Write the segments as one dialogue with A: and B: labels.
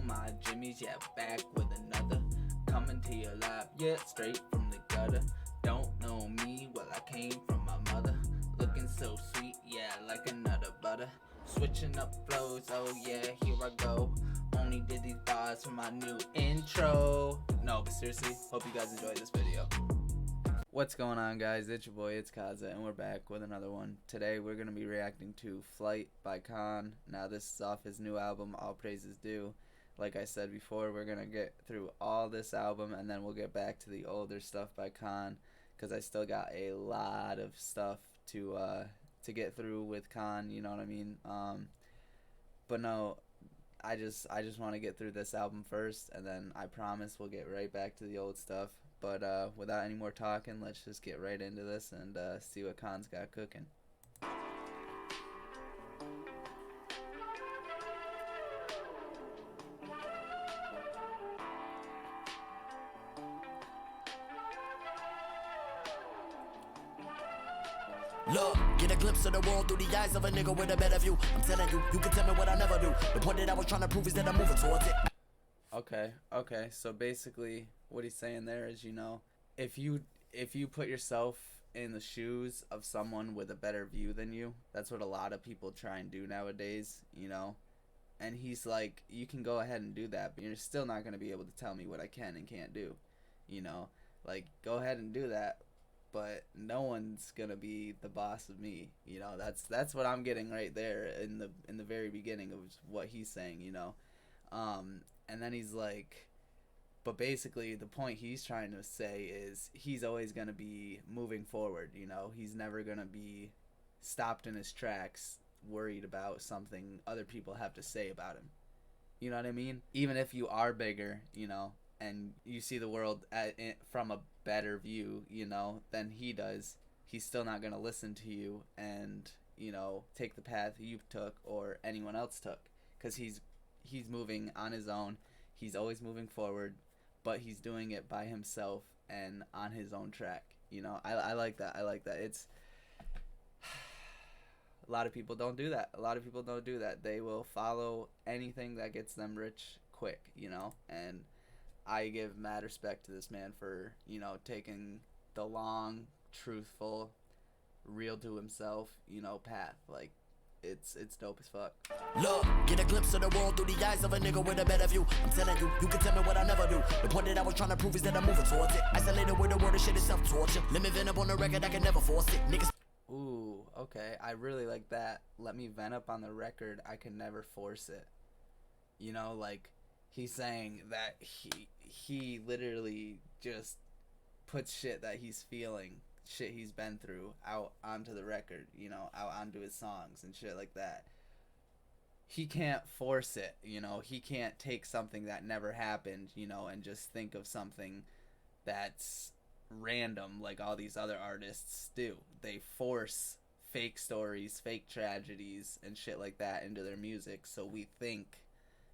A: my jimmies, yeah, back with another. Coming to your lap, yeah, straight from the gutter. Don't know me, well I came from my mother. Looking so sweet, yeah, like another butter. Switching up flows, oh yeah, here I go. Only did these bars for my new intro. No, but seriously, hope you guys enjoyed this video. What's going on, guys? It's your boy, it's K.A.A.N, and we're back with another one. Today we're going to be reacting to Flight by K.A.A.N. Now this is off his new album, All Praises Due. Like I said before, we're going to get through all this album and then we'll get back to the older stuff by K.A.A.N. because I still got a lot of stuff to get through with K.A.A.N, you know what I mean? But no, I just want to get through this album first, and then I promise we'll get right back to the old stuff. But without any more talking, let's just get right into this and see what K.A.A.N's got cooking.
B: Look, get a glimpse of the world through the eyes of a nigga with a better view. I'm telling you, you can tell me what I never do. The point that I was trying to prove is that I'm moving towards it.
A: Okay, so basically what he's saying there is, you know, if you put yourself in the shoes of someone with a better view than you, that's what a lot of people try and do nowadays, you know. And he's like, you can go ahead and do that, but you're still not going to be able to tell me what I can and can't do, you know. Like, go ahead and do that, but no one's gonna be the boss of me, you know. That's what I'm getting right there in the very beginning of what he's saying, you know. And then he's like, but basically the point he's trying to say is he's always gonna be moving forward, you know. He's never gonna be stopped in his tracks, worried about something other people have to say about him. You know what I mean? Even if you are bigger, you know, and you see the world from a better view, you know, than he does, he's still not going to listen to you and, you know, take the path you took or anyone else took, because he's moving on his own. He's always moving forward, but he's doing it by himself and on his own track, you know. I like that. It's a lot of people don't do that. They will follow anything that gets them rich quick, you know. And I give mad respect to this man for, you know, taking the long, truthful, real to himself, you know, path. Like, it's dope as fuck.
B: Look, get a glimpse of the world through the eyes of a nigga with a better view. I'm telling you, you can tell me what I never do. The point that I was trying to prove is that I'm moving towards it. Isolated with the word of shit is self-torture. Let me vent up on the record, I can never force it. Niggas.
A: Ooh, okay. I really like that. Let me vent up on the record, I can never force it. You know, like, he's saying that he literally just puts shit that he's feeling, shit he's been through, out onto the record, you know, out onto his songs and shit like that. He can't force it, you know. He can't take something that never happened, you know, and just think of something that's random like all these other artists do. They force fake stories, fake tragedies and shit like that into their music, so we think,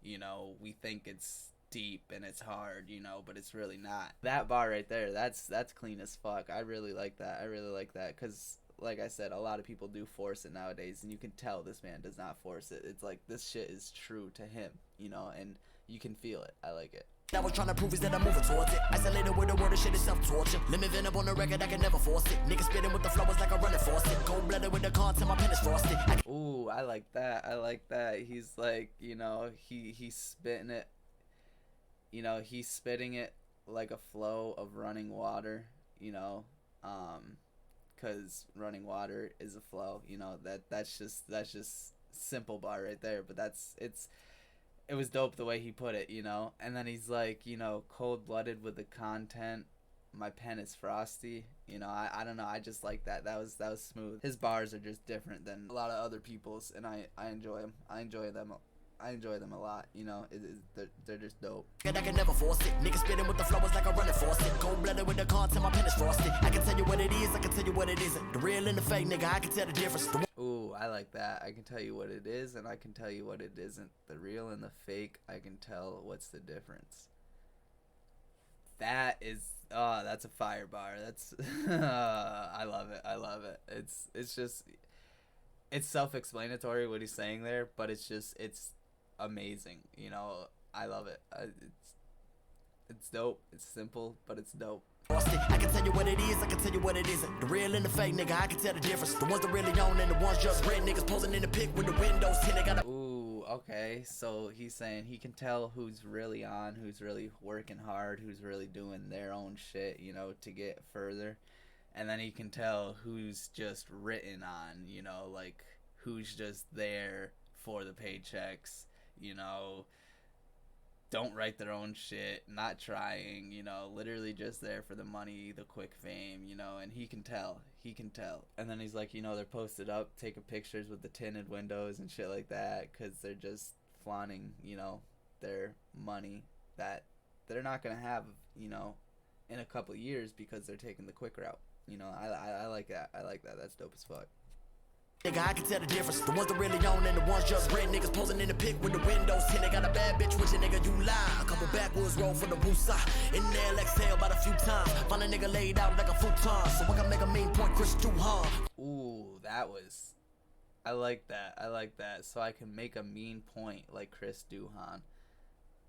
A: you know, it's deep and it's hard, you know, but it's really not. That bar right there, that's clean as fuck. I really like that. Because like I said, a lot of people do force it nowadays, and you can tell this man does not force it. It's like this shit is true to him, you know, and you can feel it. I like it.
B: I was trying to prove is that I'm moving towards it. Isolated with the word of shit is self-torture. Let me vent up on the record, I can never force it. Niggas spitting with the flowers like a running faucet. Cold-blooded with the content, my pen is frosted.
A: Ooh, I like that. He's like, you know, he's spitting it, you know, he's spitting it like a flow of running water, you know, because running water is a flow, you know. That's just simple bar right there, but it was dope the way he put it, you know. And then he's like, you know, cold-blooded with the content, my pen is frosty, you know. I don't know, I just like that. That was smooth. His bars are just different than a lot of other people's, and I enjoy them. I enjoy them a lot, you know. They're just dope.
B: I can never force it. Niggas spitting with the flowers like a running faucet. Cold-blooded with the content, my pen is frosted. I can tell you what it is, I can tell you what it isn't. The real and the fake, nigga, I can tell the difference.
A: Ooh, I like that. I can tell you what it is, and I can tell you what it isn't. The real and the fake, I can tell what's the difference. That is, that's a fire bar. That's, I love it. It's just, it's self-explanatory what he's saying there, but it's amazing, you know. I love it. It's dope. It's simple, but it's dope.
B: I can tell you what it is, I can tell you what it isn't. The real and the fake, nigga, I can tell the difference. The ones that really own and the ones just red niggas posing in the pic with the windows tinted. Got a
A: Ooh, okay. So he's saying he can tell who's really on, who's really working hard, who's really doing their own shit, you know, to get further. And then he can tell who's just written on, you know, like who's just there for the paychecks, you know, don't write their own shit, not trying, you know, literally just there for the money, the quick fame, you know, and he can tell. He can tell. And then he's like, you know, they're posted up, taking pictures with the tinted windows and shit like that because they're just flaunting, you know, their money that they're not going to have, you know, in a couple years because they're taking the quick route. You know, I like that. I like that. That's dope as fuck.
B: nigga, I can tell the difference. The ones that really own and the ones just red niggas posing in the pic with the windows tinted. Got a bad bitch with your nigga, you lie. A couple backwoods roll for the woosah. In there, exhale about a few times. Find a nigga laid out like a futon. So I can make a mean point, Chris Duhan.
A: Ooh, that was. I like that. I like that. So I can make a mean point like Chris Duhan.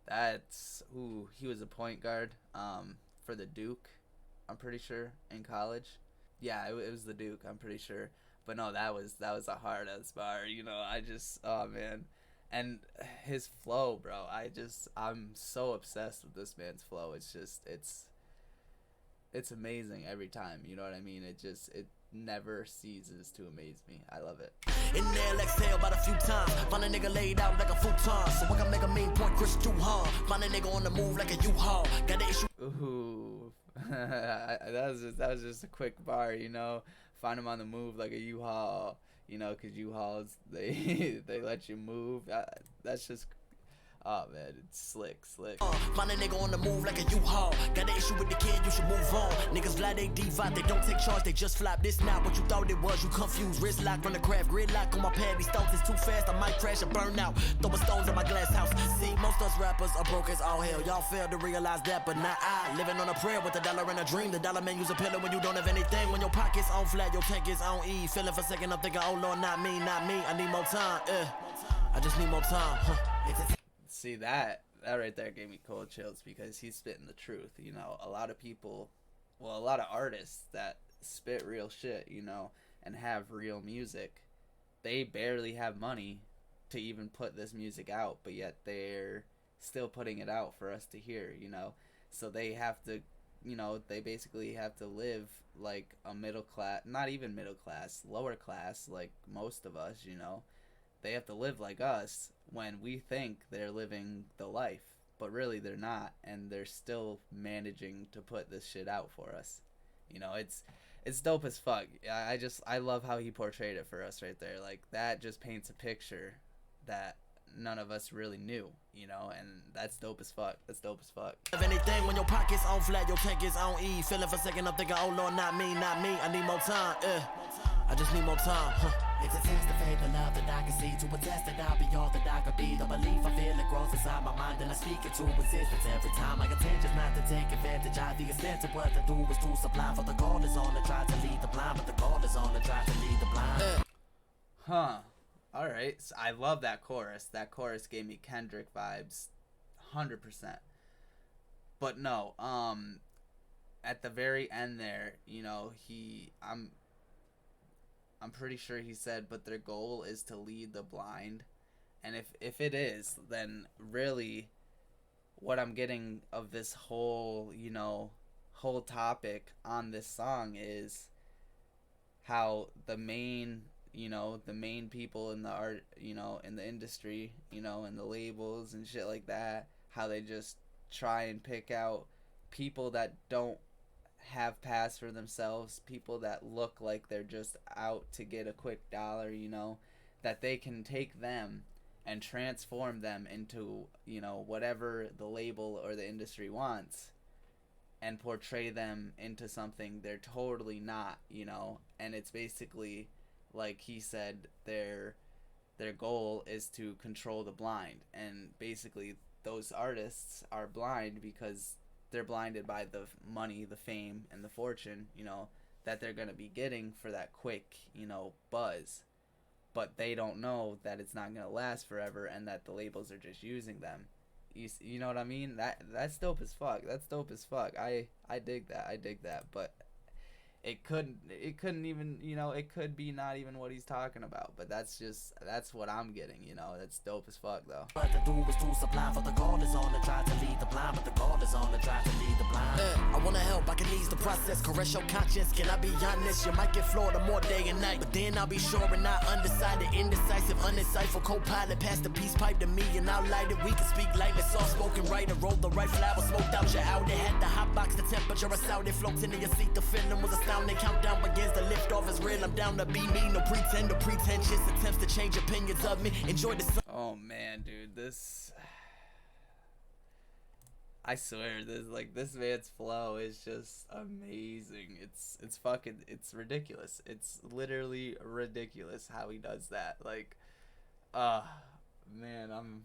A: That's. Ooh, he was a point guard for the Duke, I'm pretty sure, in college. Yeah, it was the Duke, I'm pretty sure. But no, that was a hard ass bar. You know, I just, oh man, and his flow, bro. I'm so obsessed with this man's flow. It's amazing every time. You know what I mean? It never ceases to amaze me. I love it.
B: In there, exhale about a few times. Find a nigga laid out like a futon. So I can make a mean point, Chris Duhan. Find a nigga on the move like a U-Haul. Got the issue.
A: Ooh, that was just a quick bar. You know, find him on the move like a U-Haul. You know, cause U-Hauls they let you move. That's just. Oh man, it's slick.
B: Find a nigga on the move like a U-Haul. Got an issue with the kid, you should move on. Niggas glad they divide, they don't take charge, they just flop. This not what you thought it was, you confused. Wrist lock from the craft, grid lock on my pad. These stones is too fast, I might crash and burn out. Throwing stones at my glass house. See, most of us rappers are broke as all hell. Y'all fail to realize that, but not I. Living on a prayer with a dollar and a dream. The dollar man use a pillar when you don't have anything. When your pockets on flat, your tank is on E. Feeling for a second, I'm thinking, oh Lord, not me. I need more time, I just need more time,
A: See that right there gave me cold chills because he's spitting the truth. You know, a lot of people, well, a lot of artists that spit real shit, you know, and have real music, they barely have money to even put this music out, but yet they're still putting it out for us to hear, you know. So they have to, you know, they basically have to live like a middle class, not even middle class, lower class, like most of us, you know. They have to live like us when we think they're living the life, but really they're not, and they're still managing to put this shit out for us. You know, it's dope as fuck. I love how he portrayed it for us right there. Like that just paints a picture that none of us really knew, you know, and that's dope as fuck. That's dope as fuck.
B: If anything, when your pockets on flat, your tank is on E. Feeling for a second, I'm thinking, oh Lord, not me. I need more time, I just need more time, It's a test of faith and love that I can see. To attest that I'll be all that I could be. The belief I feel it grows inside my mind, and I speak it to existence every time. My intention is not to take advantage of the extent of what I do is to sublime. For the call is on to try to lead the blind, but the call is on to try to lead the blind.
A: Huh. All right. So I love that chorus. That chorus gave me Kendrick vibes, 100%. But no, at the very end there, you know, I'm pretty sure he said, but their goal is to lead the blind. And if it is, then really what I'm getting of this whole, you know, whole topic on this song is how the main people in the art, you know, in the industry, you know, and the labels and shit like that, how they just try and pick out people that don't have pass for themselves, people that look like they're just out to get a quick dollar, you know, that they can take them and transform them into, you know, whatever the label or the industry wants and portray them into something they're totally not, you know. And it's basically like he said, their goal is to control the blind, and basically those artists are blind because they're blinded by the money, the fame, and the fortune, you know, that they're going to be getting for that quick, you know, buzz. But they don't know that it's not going to last forever and that the labels are just using them, You know what I mean? That's dope as fuck. That's dope as fuck. I dig that. I dig that. But it couldn't even, it could be not even what he's talking about, but that's what I'm getting. That's dope as fuck though.
B: What to do is too sublime, for the God is on the try to lead the blind, but the God is on the try to lead the blind. I wanna help, I can ease the process, caress your conscience. Can I be honest? You might get floored more day and night, but then I'll be sure and not undecided, indecisive, uninsightful, co-pilot. Pass the peace pipe to me and I'll light it. We can speak lightly, soft spoken, right, and roll the right flower, smoked out your out. They had the hot box, the temperature is out. It floats into your seat, the feeling was astounding. Countdown begins, the lift off is real. I'm down to be me, no pretend, no pretentious attempts to change opinions of me. Enjoy the sun.
A: Oh man, dude, I swear, this man's flow is just amazing. It's ridiculous. It's literally ridiculous how he does that. Like, man,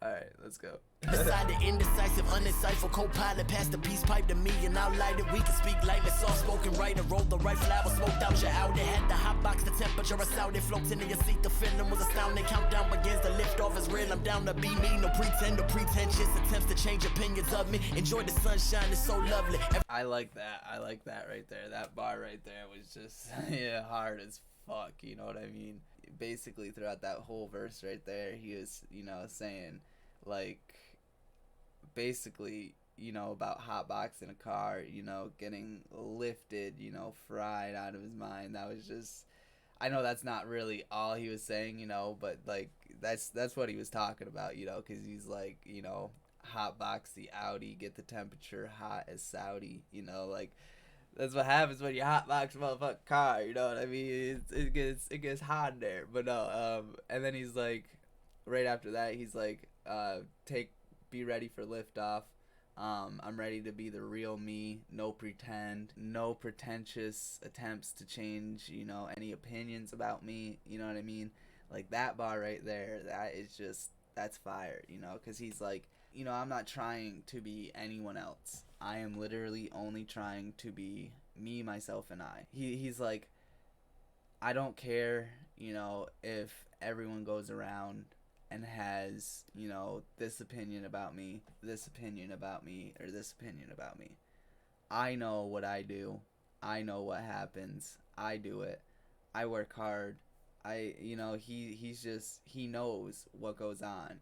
A: Alright, let's go.
B: Decided, indecisive, uninsightful, co-pilot. Pass the peace pipe to me and I'll light it. We can speak lightly, soft spoken, right, and roll the right flower, smoked out your out. They had the hot box, the temperature is out. It floats into your seat, the feeling was astounding. Countdown begins, the lift off is real. I'm down to be me, no pretend, no pretentious attempts to change opinions of me. Enjoy the sunshine, it's so lovely.
A: I like that right there. That bar right there was just yeah, hard as fuck, you know what I mean? Basically throughout that whole verse right there, he was, saying, like, basically, about hotboxing a car, getting lifted, fried out of his mind. That was just, I know that's not really all he was saying, but like that's what he was talking about, because he's like, hotbox the Audi, get the temperature hot as Saudi, like that's what happens when you hotbox a motherfucking car, you know what I mean? It gets hot in there. But no, and then he's like, right after that, he's like, be ready for liftoff. I'm ready to be the real me, no pretend, no pretentious attempts to change, any opinions about me, you know what I mean? Like that bar right there, that's fire, because he's like, I'm not trying to be anyone else. I am literally only trying to be me, myself, and I. He's like, I don't care, if everyone goes around and has, this opinion about me, or this opinion about me. I know what I do. I know what happens. I do it. I work hard. He knows what goes on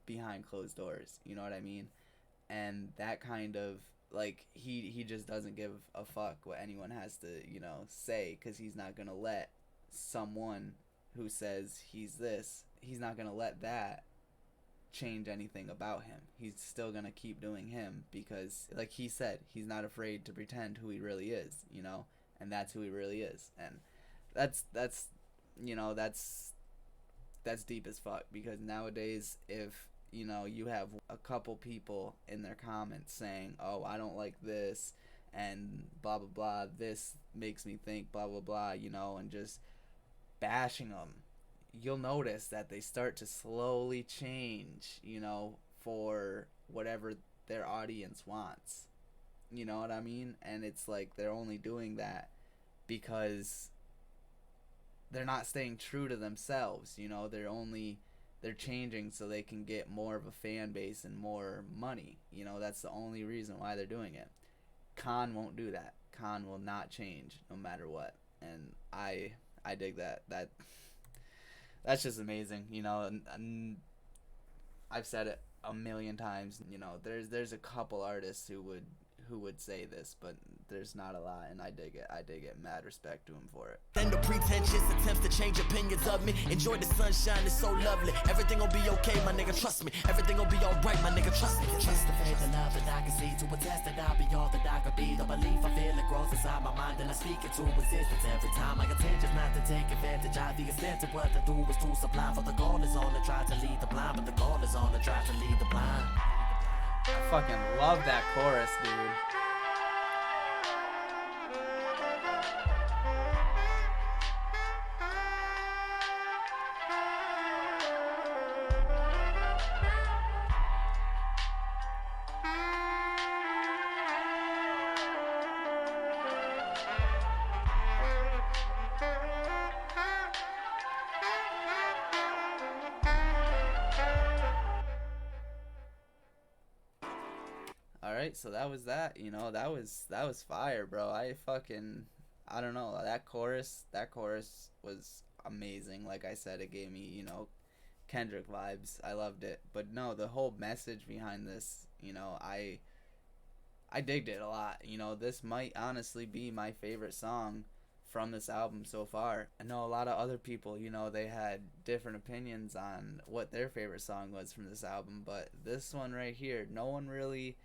A: behind closed doors. You know what I mean? And that kind of, like, he just doesn't give a fuck what anyone has to, say, because he's not going to let someone who says he's not going to let that change anything about him. He's still going to keep doing him because, like he said, he's not afraid to pretend who he really is, and that's who he really is. And that's deep as fuck, because nowadays, if you have a couple people in their comments saying, oh, I don't like this, and blah, blah, blah, this makes me think, blah, blah, blah, and just bashing them, you'll notice that they start to slowly change, for whatever their audience wants. You know what I mean? And it's like they're only doing that because they're not staying true to themselves, they're changing so they can get more of a fan base and more money. That's the only reason why they're doing it. K.A.A.N won't do that. K.A.A.N will not change no matter what. And I dig that. That's just amazing, and I've said it a million times, there's a couple artists who would say this, but there's not a lot, and I dig it. Mad respect to him for it.
B: Then the pretentious attempts to change opinions of me. Enjoy the sunshine, it's so lovely. Everything will be okay, my nigga, trust me. Everything will be alright, my nigga, trust me. Trust the faith and love that I can see, to attest that I'll be all that I could be. The belief I feel it grows inside my mind, and I speak it to existence every time. My intention's not to take advantage of the extent of what I do is too sublime. For the God is on the try to lead the blind, but the God is on the try to lead the blind.
A: I fucking love that chorus, dude. right, so that was that. You know, that was fire, bro. I don't know, that chorus was amazing. Like I said, it gave me, Kendrick vibes. I loved it. But no, the whole message behind this, I digged it a lot. This might honestly be my favorite song from this album so far. I know a lot of other people, they had different opinions on what their favorite song was from this album, but this one right here, no one really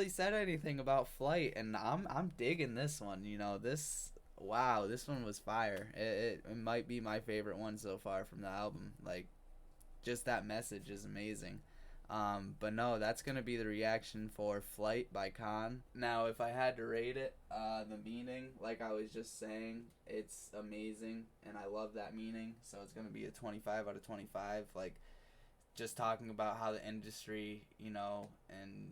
A: said anything about Flight, and I'm digging this one. This one was fire. It might be my favorite one so far from the album. Like, just that message is amazing. But no, that's gonna be the reaction for Flight by K.A.A.N. Now, if I had to rate it, the meaning, like I was just saying, it's amazing, and I love that meaning. So it's gonna be a 25 out of 25. Like, just talking about how the industry, and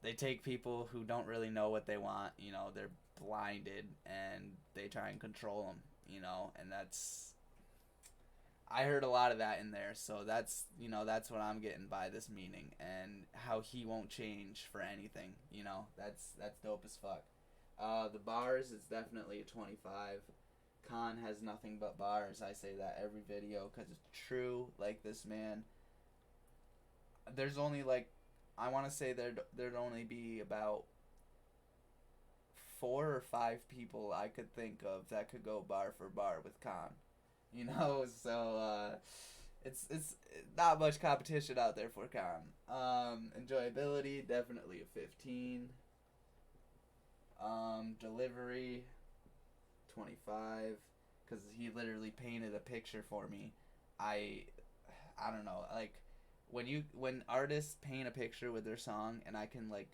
A: they take people who don't really know what they want. They're blinded and they try and control them. And I heard a lot of that in there, so that's what I'm getting by this meaning, and how he won't change for anything. That's dope as fuck. The bars is definitely a 25. K.A.A.N has nothing but bars. I say that every video because it's true. Like, this man, there's only like, I want to say there'd only be about 4 or 5 people I could think of that could go bar for bar with K.A.A.N. So it's not much competition out there for K.A.A.N. Enjoyability, definitely a 15. Delivery, 25, because he literally painted a picture for me. I don't know, like, when artists paint a picture with their song, and I can, like,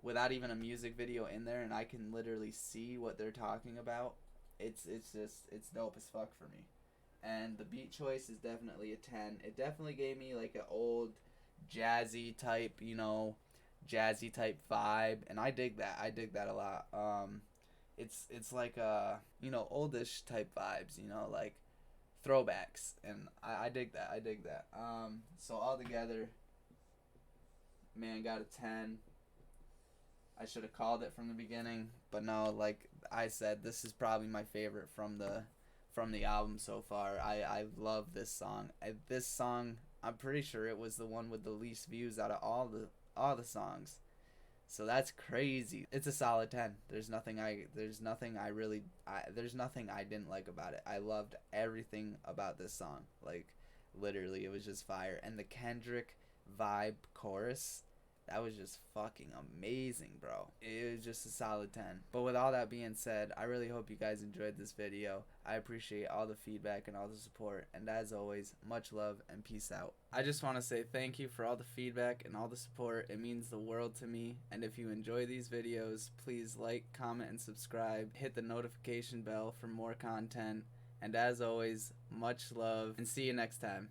A: without even a music video in there, and I can literally see what they're talking about, it's dope as fuck for me. And the beat choice is definitely a 10. It definitely gave me like an old jazzy type, jazzy type vibe, and I dig that. I dig that a lot. It's like oldish type vibes, like throwbacks, and I dig that. I dig that. So all together, man, got a 10. I should have called it from the beginning, but no, like I said, this is probably my favorite from the album so far. I love this song. This song, I'm pretty sure it was the one with the least views out of all the songs. So that's crazy. It's a solid 10. There's nothing I didn't like about it. I loved everything about this song. Like, literally, it was just fire. And the Kendrick vibe chorus, that was just fucking amazing, bro. It was just a solid 10. But with all that being said, I really hope you guys enjoyed this video. I appreciate all the feedback and all the support. And as always, much love and peace out. I just want to say thank you for all the feedback and all the support. It means the world to me. And if you enjoy these videos, please like, comment, and subscribe. Hit the notification bell for more content. And as always, much love, and see you next time.